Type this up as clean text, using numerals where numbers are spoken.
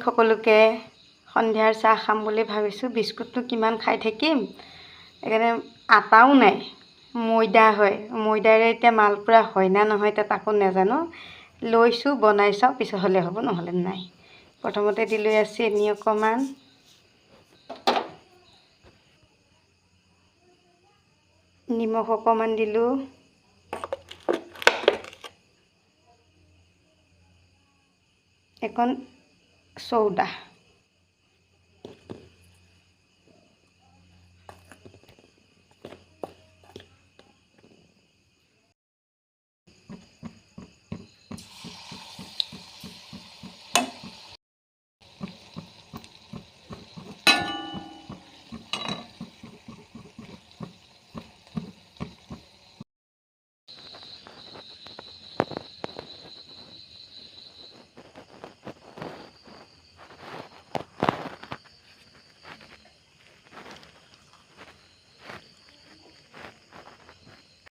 সকলোকে সন্ধিয়াৰ চাহ খাম বুলি ভাবিছোঁ বিস্কুটটো কিমান খাই থাকিম সেইকাৰণে আটাও নাই ময়দা হয় ময়দাৰে এতিয়া মালপোৰা হয় না নহয় এতিয়া তাকো নাজানো লৈছোঁ বনাই চাওঁ পিছত হ'লে হ'ব নহ'লে নাই প্ৰথমতে দিলোঁ চেনি অকণমান নিমখ অকণমান দিলোঁ এখন চৌদা